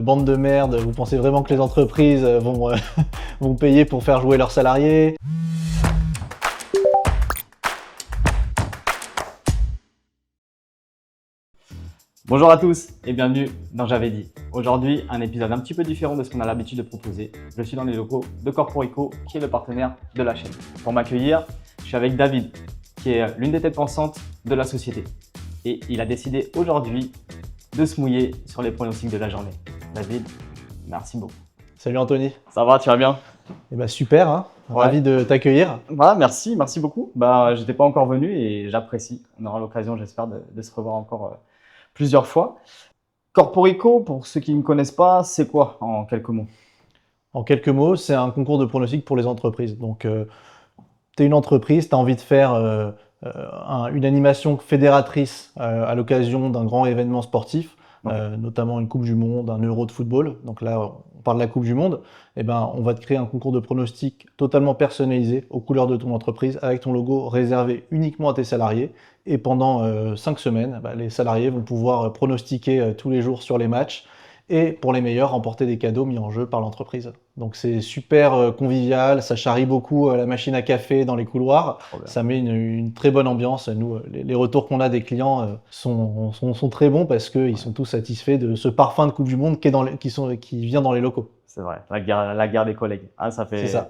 Bande de merde, vous pensez vraiment que les entreprises vont payer pour faire jouer leurs salariés? Bonjour à tous et bienvenue dans J'avais dit. Aujourd'hui, un épisode un petit peu différent de ce qu'on a l'habitude de proposer. Je suis dans les locaux de Corporico, qui est le partenaire de la chaîne. Pour m'accueillir, je suis avec David, qui est l'une des têtes pensantes de la société. Et il a décidé aujourd'hui de se mouiller sur les pronostics de la journée. David, merci beaucoup. Salut Anthony. Ça va, tu vas bien? Eh ben super, hein. Ouais. Ravi de t'accueillir. Voilà, merci beaucoup. J'étais pas encore venu et j'apprécie. On aura l'occasion, j'espère, de se revoir encore plusieurs fois. Corporico, pour ceux qui ne connaissent pas, c'est quoi en quelques mots? En quelques mots, c'est un concours de pronostics pour les entreprises. Donc, tu es une entreprise, tu as envie de faire une animation fédératrice à l'occasion d'un grand événement sportif, notamment une Coupe du Monde, un Euro de football. Donc là, on parle de la Coupe du Monde. Eh ben, on va te créer un concours de pronostics totalement personnalisé aux couleurs de ton entreprise, avec ton logo réservé uniquement à tes salariés. Et pendant 5 semaines, les salariés vont pouvoir pronostiquer tous les jours sur les matchs et pour les meilleurs, remporter des cadeaux mis en jeu par l'entreprise. Donc c'est super convivial, ça charrie beaucoup la machine à café dans les couloirs, ça met une très bonne ambiance. Nous, les retours qu'on a des clients sont très bons parce qu'ils sont tous satisfaits de ce parfum de Coupe du Monde qui vient dans les locaux. C'est vrai, la guerre des collègues. Ah, ça fait... C'est ça.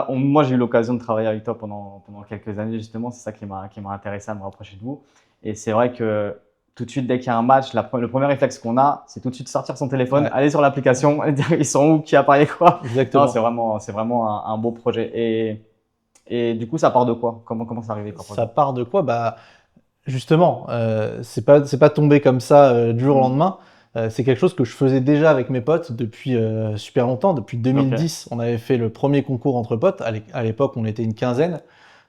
Moi, j'ai eu l'occasion de travailler avec toi pendant quelques années, justement. C'est ça qui m'a intéressé à me rapprocher de vous. Et c'est vrai que tout de suite, dès qu'il y a un match, le premier réflexe qu'on a, c'est tout de suite sortir son téléphone, aller sur l'application, dire ils sont où, qui a parié quoi. Exactement. Non, c'est vraiment un beau projet. Et du coup, ça part de quoi? Comment ça arrivé? Ça part de quoi? Justement, c'est pas tombé comme ça du jour au lendemain. C'est quelque chose que je faisais déjà avec mes potes depuis super longtemps. Depuis 2010, on avait fait le premier concours entre potes. À l'époque, on était une quinzaine.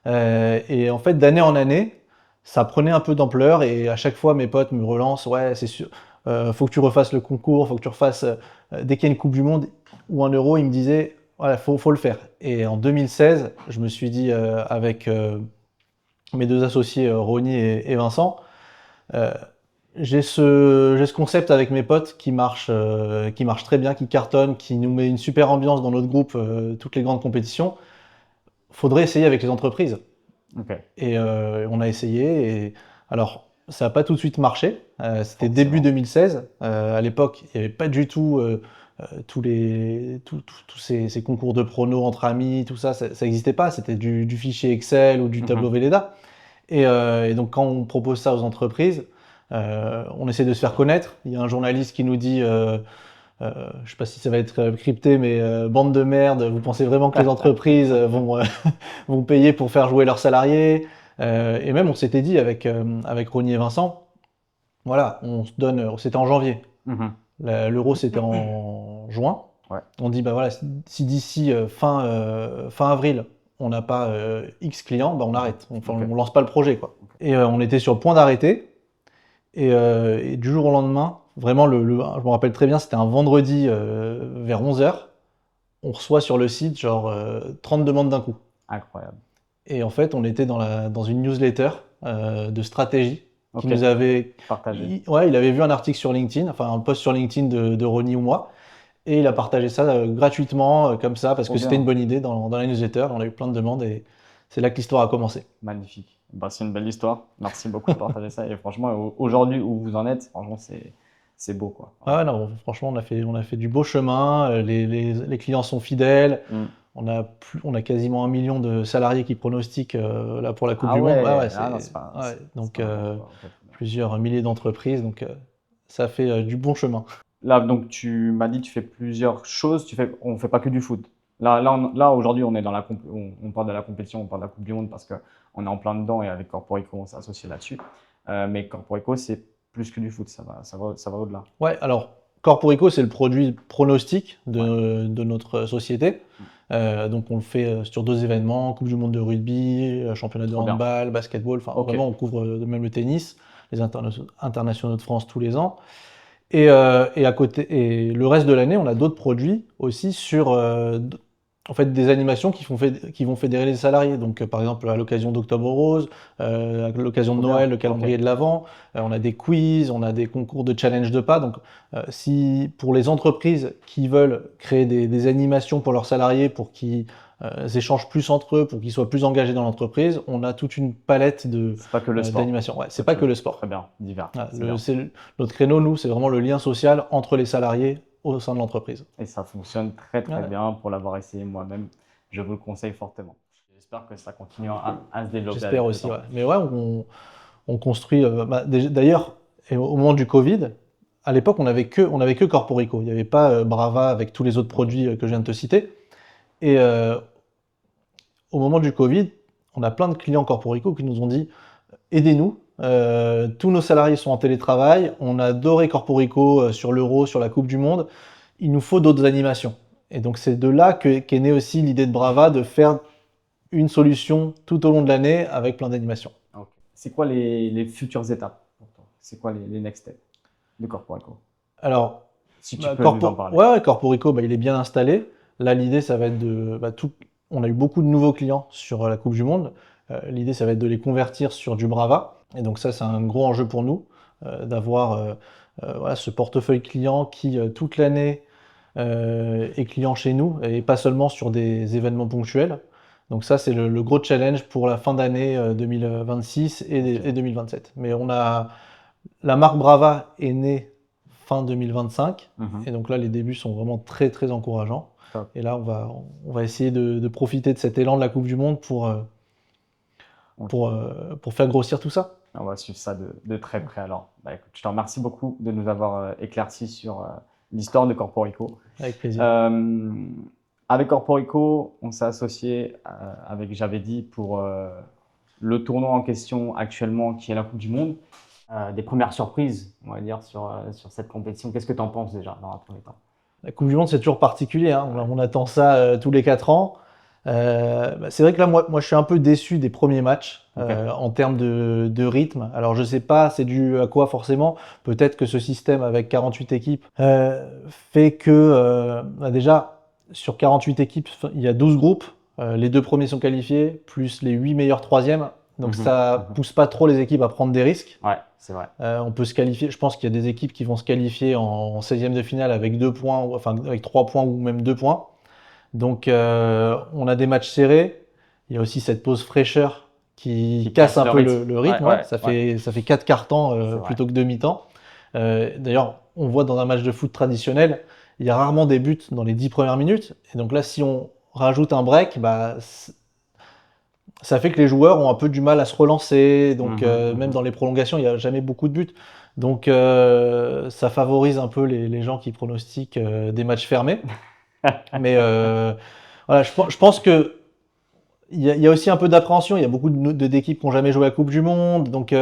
Et en fait, d'année en année, ça prenait un peu d'ampleur. Et à chaque fois, mes potes me relancent. Ouais, c'est sûr, faut que tu refasses le concours, faut que tu refasses. Dès qu'il y a une Coupe du Monde ou un Euro, ils me disaient, voilà, faut le faire. Et en 2016, je me suis dit avec mes deux associés, Ronny et Vincent, j'ai ce concept avec mes potes qui marche très bien, qui cartonne, qui nous met une super ambiance dans notre groupe, toutes les grandes compétitions. Faudrait essayer avec les entreprises. Et on a essayé. Et alors, ça n'a pas tout de suite marché. C'était début 2016. À l'époque, il n'y avait pas du tout tous ces concours de pronos entre amis, tout ça, ça n'existait pas. C'était du fichier Excel ou du tableau Velleda. Et donc, quand on propose ça aux entreprises, on essaie de se faire connaître. Il y a un journaliste qui nous dit, je ne sais pas si ça va être crypté, mais bande de merde, vous pensez vraiment que les entreprises vont payer pour faire jouer leurs salariés? Et même, on s'était dit avec Ronny et Vincent, voilà, c'était en janvier. L'euro, c'était en juin. On dit, voilà, si d'ici fin avril, on n'a pas X clients, on arrête. On lance pas le projet, quoi. Et on était sur le point d'arrêter. Et du jour au lendemain, vraiment, je me rappelle très bien, c'était un vendredi vers 11h. On reçoit sur le site genre 30 demandes d'un coup. Incroyable. Et en fait, on était dans une newsletter de stratégie qui nous avait partagé. Ouais, il avait vu un article sur LinkedIn, enfin un post sur LinkedIn de Ronny ou moi. Et il a partagé ça gratuitement, comme ça, parce que c'était une bonne idée dans la newsletter. On a eu plein de demandes et c'est là que l'histoire a commencé. Magnifique. C'est une belle histoire. Merci beaucoup de partager ça. Et franchement, aujourd'hui où vous en êtes, franchement, c'est beau, quoi. Ah non, franchement, on a fait du beau chemin. Les clients sont fidèles. On a quasiment 1 million de salariés qui pronostiquent là pour la Coupe du Monde. Donc plusieurs milliers d'entreprises. Donc ça fait du bon chemin. Là, donc tu m'as dit que tu fais plusieurs choses. On ne fait pas que du foot. Là aujourd'hui, on est on parle de la compétition, on parle de la Coupe du Monde parce qu'on est en plein dedans et avec Corporico, on s'est associé là-dessus. Mais Corporico, c'est plus que du foot, ça va au-delà. Ouais, alors Corporico, c'est le produit pronostic de notre société. Donc on le fait sur 2 événements, Coupe du Monde de rugby, championnat de handball, basketball, vraiment on couvre même le tennis, les internationaux de France tous les ans. Et à côté, et le reste de l'année, on a d'autres produits aussi en fait des animations qui vont fédérer les salariés. Donc par exemple à l'occasion d'Octobre Rose, à l'occasion de Trop bien. Noël, le calendrier de l'Avent, on a des quiz, on a des concours de challenge de pas. Donc si pour les entreprises qui veulent créer des animations pour leurs salariés pour qu'ils échangent plus entre eux, pour qu'ils soient plus engagés dans l'entreprise, on a toute une palette C'est pas que le sport. d'animations. Ouais, c'est pas que le sport. Très bien, divers. Voilà, C'est bien. notre créneau, nous, c'est vraiment le lien social entre les salariés au sein de l'entreprise. Et ça fonctionne très Ouais. bien pour l'avoir essayé moi-même. Je vous le conseille fortement. J'espère que ça continuera à se développer. J'espère avec le aussi, temps. ouais. Mais ouais, on construit. D'ailleurs, au moment du Covid, à l'époque, on avait que Corporico. Il n'y avait pas Brava avec tous les autres produits que je viens de te citer. Et au moment du Covid, on a plein de clients Corporico qui nous ont dit aidez-nous. Tous nos salariés sont en télétravail. On a adoré Corporico sur l'Euro, sur la Coupe du Monde. Il nous faut d'autres animations. Et donc, c'est de là qu'est née aussi l'idée de Brava de faire une solution tout au long de l'année avec plein d'animations. Ok. C'est quoi les futures étapes pour toi? C'est quoi les next steps de Corporico? Alors, Si tu peux nous en parler. Ouais, Corporico, il est bien installé. Là, l'idée, ça va être on a eu beaucoup de nouveaux clients sur la Coupe du Monde. L'idée, ça va être de les convertir sur du Brava. Et donc ça, c'est un gros enjeu pour nous, d'avoir voilà, ce portefeuille client qui, toute l'année, est client chez nous et pas seulement sur des événements ponctuels. Donc ça, c'est le gros challenge pour la fin d'année 2026 et 2027. Mais la marque Brava est née fin 2025. Et donc là, les débuts sont vraiment très, très encourageants. Top. Et là, on va essayer de profiter de cet élan de la Coupe du Monde pour faire grossir tout ça. On va suivre ça de très près alors. Bah, écoute, je te remercie beaucoup de nous avoir éclairci sur l'histoire de Corporico. Avec plaisir. Avec Corporico, on s'est associé avec Javedi pour le tournoi en question actuellement qui est la Coupe du Monde. Des premières surprises, on va dire, sur cette compétition. Qu'est-ce que tu en penses déjà dans un premier temps? La Coupe du Monde, c'est toujours particulier. Hein. On attend ça tous les 4 ans. C'est vrai que là, moi, je suis un peu déçu des premiers matchs en termes de rythme. Alors, je sais pas, c'est dû à quoi forcément. Peut-être que ce système avec 48 équipes fait que, déjà, sur 48 équipes, il y a 12 groupes. Les 2 premiers sont qualifiés, plus les 8 meilleurs troisièmes. Donc, ça pousse pas trop les équipes à prendre des risques. Ouais, c'est vrai. On peut se qualifier. Je pense qu'il y a des équipes qui vont se qualifier en 16e de finale avec 2 points, enfin avec 3 points ou même 2 points. Donc, on a des matchs serrés. Il y a aussi cette pause fraîcheur qui casse un peu le rythme. Ouais, ça fait 4 quarts-temps plutôt que 2 mi-temps. D'ailleurs, on voit dans un match de foot traditionnel, il y a rarement des buts dans les 10 premières minutes. Et donc là, si on rajoute un break, ça fait que les joueurs ont un peu du mal à se relancer. Donc, même dans les prolongations, il n'y a jamais beaucoup de buts. Donc, ça favorise un peu les gens qui pronostiquent des matchs fermés. Mais voilà, je pense que il y a aussi un peu d'appréhension. Il y a beaucoup d'équipes qui n'ont jamais joué à la Coupe du Monde. Donc,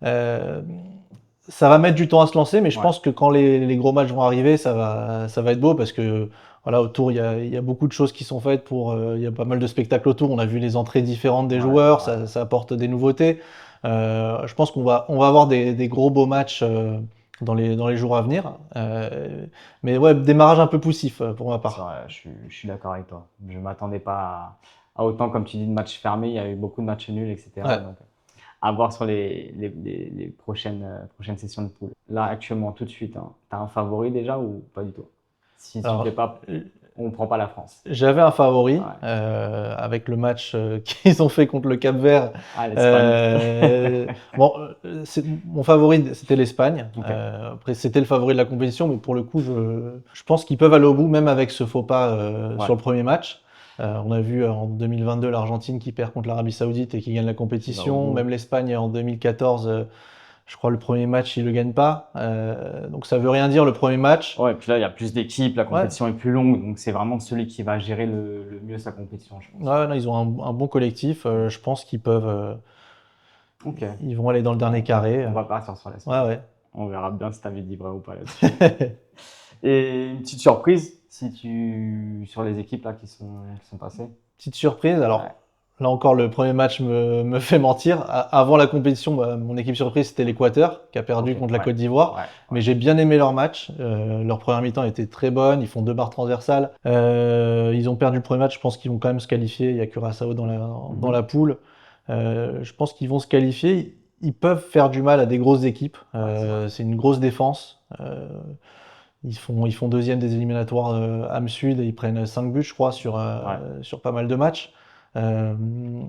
ça va mettre du temps à se lancer. Mais je pense que quand les gros matchs vont arriver, ça va être beau parce que voilà, autour, il y a beaucoup de choses qui sont faites il y a pas mal de spectacles autour. On a vu les entrées différentes des joueurs, ça apporte des nouveautés. Je pense qu'on va avoir des gros beaux matchs dans les jours à venir. Mais ouais, démarrage un peu poussif pour ma part. Vrai, je suis d'accord avec toi. Je ne m'attendais pas à autant, comme tu dis, de matchs fermés. Il y a eu beaucoup de matchs nuls, etc. Ouais. Donc, à voir sur les prochaines sessions de poule. Là, actuellement, tout de suite, hein, tu as un favori déjà ou pas du tout? Si tu ne fais pas, on ne prend pas la France. J'avais un favori avec le match qu'ils ont fait contre le Cap-Vert. Mon favori, c'était l'Espagne. Après, c'était le favori de la compétition, mais pour le coup, je pense qu'ils peuvent aller au bout, même avec ce faux pas sur le premier match. On a vu en 2022 l'Argentine qui perd contre l'Arabie Saoudite et qui gagne la compétition. Même l'Espagne en 2014. Je crois le premier match, ils ne le gagnent pas. Donc ça veut rien dire le premier match. Ouais, et puis là, il y a plus d'équipes, la compétition est plus longue. Donc c'est vraiment celui qui va gérer le mieux sa compétition, je pense. Ouais, non, ils ont un bon collectif. Je pense qu'ils peuvent. Ils vont aller dans le dernier carré. On va partir sur l'Espagne. Ouais. On verra bien si tu avais dit vrai ou pas là-dessus. Et une petite surprise sur les équipes là, qui sont passées. Petite surprise. Alors, là encore, le premier match me fait mentir. Avant la compétition, mon équipe surprise, c'était l'Équateur, qui a perdu Ok, contre la ouais. Côte d'Ivoire. Ouais, Mais j'ai bien aimé leur match. Leur première mi-temps était très bonne. Ils font 2 barres transversales. Ils ont perdu le premier match. Je pense qu'ils vont quand même se qualifier. Il y a Curaçao dans Mhm. la poule. Je pense qu'ils vont se qualifier. Ils peuvent faire du mal à des grosses équipes. C'est vrai. C'est une grosse défense. Ils font deuxième des éliminatoires Am Sud et ils prennent 5 buts, je crois, Ouais. sur pas mal de matchs. Euh,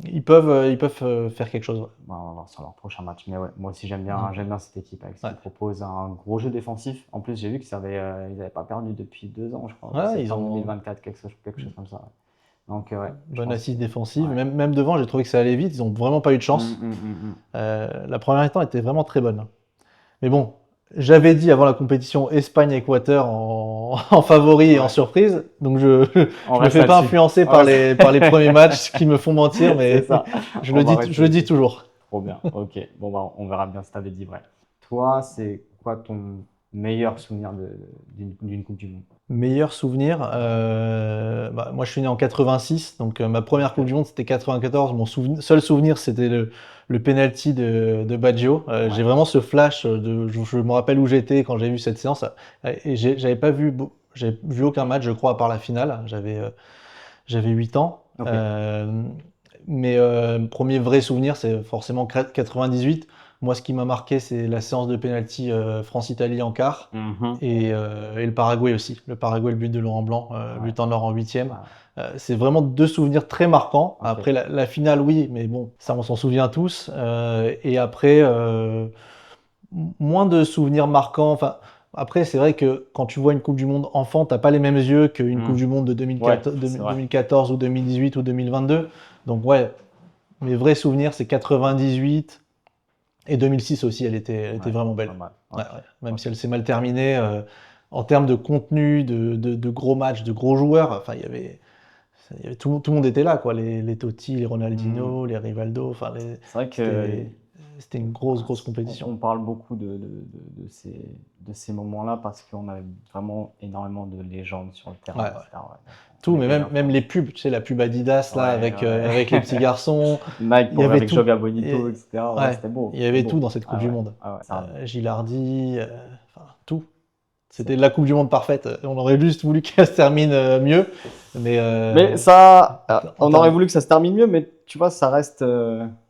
ils peuvent faire quelque chose. Ouais. Bon, on va voir sur leur prochain match. Mais ouais, moi aussi Mm. j'aime bien cette équipe avec ce qu'ils Ouais. proposent un gros jeu défensif. En plus, j'ai vu qu'ils n'avaient pas perdu depuis 2 ans, je crois. Ouais, ils Septembre ont 2024, quelque chose comme ça. Ouais. Donc, ouais, je bonne pense assise que. défensive. Ouais. Même devant, j'ai trouvé que ça allait vite. Ils ont vraiment pas eu de chance. Mm. La première mi-temps était vraiment très bonne. Mais bon, j'avais dit avant la compétition Espagne-Équateur en favori et en Ouais. surprise. Donc On je me reste fais pas là-dessus. influencer On par reste- les premiers matchs qui me font mentir, C'est mais ça. je On le va dis, rester je le dis là-dessus. toujours. Trop bien. Ok. Bon, bah, on verra bien si tu avais dit vrai. Toi, c'est quoi ton meilleur souvenir d'une Coupe du Monde? Meilleur souvenir, moi je suis né en 86, donc ma première Coupe Ok. du Monde c'était 94. Mon seul souvenir c'était le penalty de Baggio. Ouais. J'ai vraiment ce flash je me rappelle où j'étais quand j'ai vu cette séance. Et j'avais pas vu, j'ai vu aucun match, je crois, à part la finale. J'avais 8 ans. Ok. Mais premier vrai souvenir, c'est forcément 98. Moi, ce qui m'a marqué, c'est la séance de penalty France-Italie en quart. Mhm. Et le Paraguay aussi. Le Paraguay, le but de Laurent Blanc, Ouais. but en or en huitième. Ouais. C'est vraiment 2 souvenirs très marquants. Ok. Après, la finale, oui, mais bon, ça, on s'en souvient tous. Et après, moins de souvenirs marquants. Enfin, après, c'est vrai que quand tu vois une Coupe du Monde enfant, t'as pas les mêmes yeux qu'une Coupe Mm. du Monde de Ouais, 2014, c'est vrai. 2014 ou 2018 ou 2022. Donc, ouais, mes vrais souvenirs, c'est 98 et 2006 aussi, elle était Ouais, vraiment belle. pas mal. Ouais, Ok. ouais. Même Ok. si elle s'est mal terminée, en termes de contenu, de gros matchs, de gros joueurs, enfin, tout le monde était là, quoi. Les Totti, les Mm. Ronaldinho, les Rivaldo, enfin, C'est vrai que c'était une grosse compétition. on parle beaucoup de ces moments-là parce qu'on avait vraiment énormément de légendes sur le terrain, Ouais, ouais. etc. Ouais, Tout, on mais était bien même forts. les pubs, tu sais, la pub Adidas, là, Ouais, ouais. avec les petits garçons, Nike il y avait avec tout. Joga Bonito, Et- etc. Ouais, ouais, c'était beau. il y C'était avait beau. tout dans cette Coupe Ah du ouais. Monde. Ah ouais, ça, Gilardi, enfin, tout. c'est- C'était la Coupe du Monde parfaite. On aurait juste voulu qu'elle se termine mieux, mais Mais ça, en on aurait termes voulu que ça se termine mieux, mais tu vois, ça reste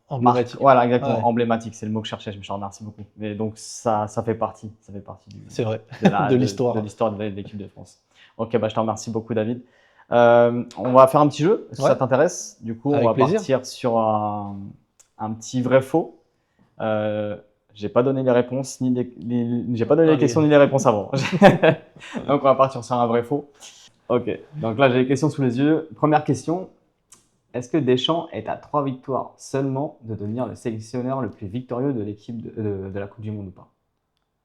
emblématiques. Voilà, exactement, Ouais, emblématique. C'est le mot que je cherchais. Je me remercie beaucoup. Mais donc ça fait partie c'est vrai, de de l'histoire. l'histoire de l'équipe de France. Ok, bah je te remercie beaucoup, David. On va faire un petit jeu, si Ouais, ça t'intéresse. Du coup, on avec va plaisir. partir sur un petit vrai-faux. J'ai pas donné les réponses, j'ai pas donné les Allez. questions ni les réponses avant. Donc, on va partir sur un vrai-faux. Ok, donc là, j'ai les questions sous les yeux. Première question. Est-ce que Deschamps est à 3 victoires seulement de devenir le sélectionneur le plus victorieux de l'équipe de la Coupe du Monde ou pas?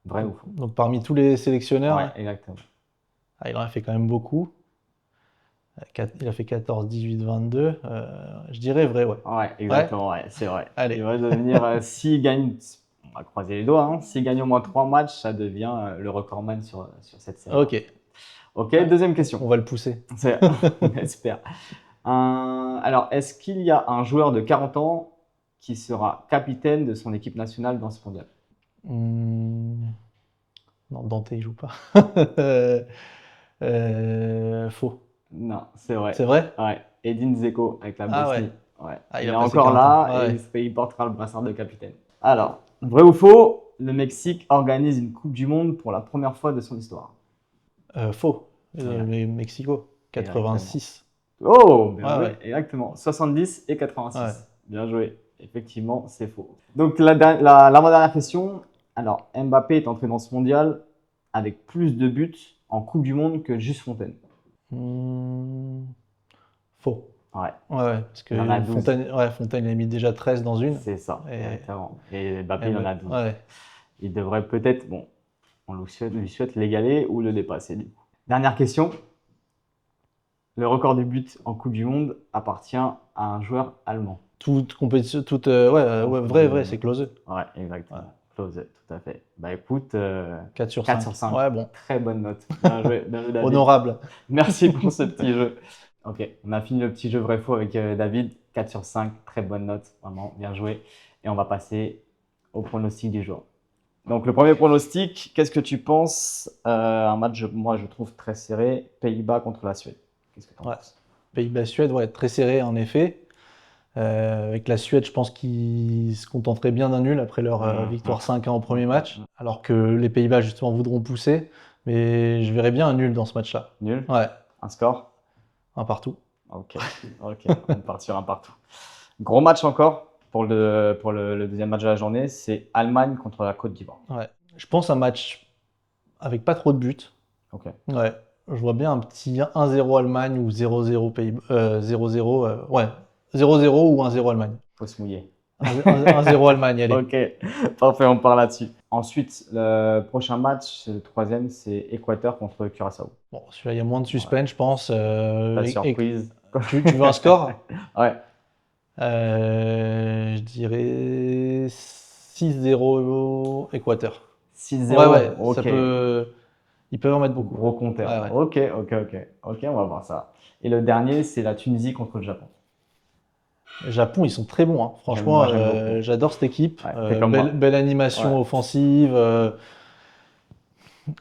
Vrai ou faux? Donc parmi tous les sélectionneurs, Ouais, hein, exactement. il en a fait quand même beaucoup. Il a fait 14, 18, 22. Je dirais vrai, ouais. Ouais, exactement, ouais, c'est vrai. Allez. Il va devenir, s'il gagne, on va croiser les doigts, hein, s'il gagne au moins 3 matchs, ça devient le recordman sur cette série. Ok, Ok, deuxième question. on va le pousser. On espère. Alors, est-ce qu'il y a un joueur de 40 ans qui sera capitaine de son équipe nationale dans ce mondial? Hmm, Non, Dante, il joue pas. Faux. Non, c'est vrai. C'est vrai? Ouais, Edin Dzeko avec la Ah ouais. Bosnie. Ouais. Ah, Il il est a passé encore 40 ans. là et Ouais. il portera le brassard de capitaine. Alors, vrai ou faux, le Mexique organise une Coupe du Monde pour la première fois de son histoire. Faux. Ouais. Mais Mexico, Exactement. 86. Oh, bien Ouais, joué, ouais. exactement. 70 et 86. Ouais. Bien joué. Effectivement, c'est faux. Donc, l'avant-dernière question. Alors, Mbappé est entré dans ce mondial avec plus de buts en Coupe du Monde que Juste Fontaine. Hmm, Faux. Ouais, Ouais, parce il en a que 12. Fontaine, il a mis déjà 13 dans une. C'est ça, Et, exactement. Et Mbappé, il en a 12. ouais. Il devrait peut-être, bon, on lui souhaite l'égaler ou le dépasser. Du coup. Dernière question. Le record du but en Coupe du Monde appartient à un joueur allemand. Toute compétition, vrai, c'est close. Ouais, exactement. Close, tout à fait. Bah écoute, 4 sur 4 5. sur 5. Ouais, bon. Très bonne note. Bien joué, David. Honorable. Merci pour ce petit jeu. Ok, on a fini le petit jeu vrai-faux avec David. 4 sur 5, très bonne note, vraiment bien joué. Et on va passer au pronostic du jour. Donc le premier pronostic, qu'est-ce que tu penses? Un match, moi je trouve très serré, Pays-Bas contre la Suède. Qu'est-ce que tu en Ouais. penses? Pays-Bas-Suède, ouais, très serré en effet. Avec la Suède, je pense qu'ils se contenteraient bien d'un nul après leur victoire 5-1 au premier match, alors que les Pays-Bas justement voudront pousser. Mais je verrais bien un nul dans ce match-là. Nul? Ouais, Un score? un partout. Ok, ok, on part sur un partout. Gros match encore pour le deuxième match de la journée, c'est Allemagne contre la Côte d'Ivoire. Ouais. Je pense un match avec pas trop de buts. Ok, Ouais. Je vois bien un petit 1-0 Allemagne ou 0-0 Pays-Bas. 0-0, ouais. 0-0 ou 1-0 Allemagne. faut se mouiller. 1-0 Allemagne, allez. Ok, parfait, on part là-dessus. Ensuite, le prochain match, c'est le troisième, c'est Équateur contre Curaçao. Bon, celui-là, il y a moins de suspense, je pense. La surprise. Tu veux un score? Ouais, Je dirais 6-0 Équateur. 6-0. Ouais, ouais, Ok. ça peut. Ils peuvent en mettre beaucoup. Gros compteur. Ouais, ouais. Ok, ok, ok. Ok, on va voir ça. Et le dernier, c'est la Tunisie contre le Japon. Le Japon, ils sont très bons, hein. Franchement, J'aime beaucoup. j'adore cette équipe. Ouais, t'es comme moi. Belle animation Ouais. offensive.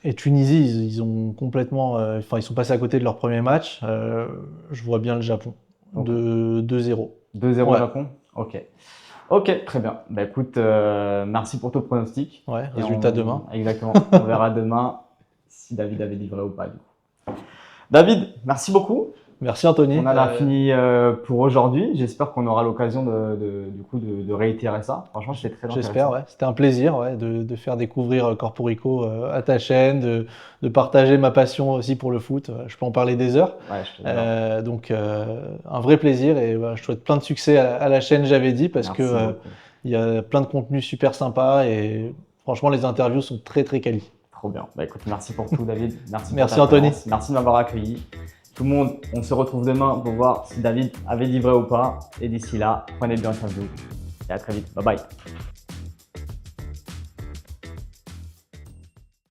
Et Tunisie, ils ont complètement. Enfin, ils sont passés à côté de leur premier match. Je vois bien le Japon. Ok. 2-0. 2-0 Ouais. Japon. Ok. Ok, très bien. Bah écoute, merci pour ton pronostic. Ouais, Et résultat demain. Exactement. On verra demain si David avait livré ou pas, du coup. David, merci beaucoup. Merci Anthony. On en a fini pour aujourd'hui. J'espère qu'on aura l'occasion du coup, de réitérer ça. Franchement, c'était très intéressant. J'espère, ouais. C'était un plaisir, ouais, de faire découvrir Corporico à ta chaîne, de partager ma passion aussi pour le foot. Je peux en parler des heures. Ouais, je te jure. Donc, un vrai plaisir et je souhaite plein de succès à la chaîne, j'avais dit, parce Merci que beaucoup. il y a plein de contenus super sympas et franchement, les interviews sont très très quali. Trop bien. Bah écoute, merci pour tout, David. Merci Merci, pour ta Anthony. présence. Merci de m'avoir accueilli. Tout le monde, on se retrouve demain pour voir si David avait livré ou pas. Et d'ici là, prenez bien soin de vous. Et à très vite. Bye bye.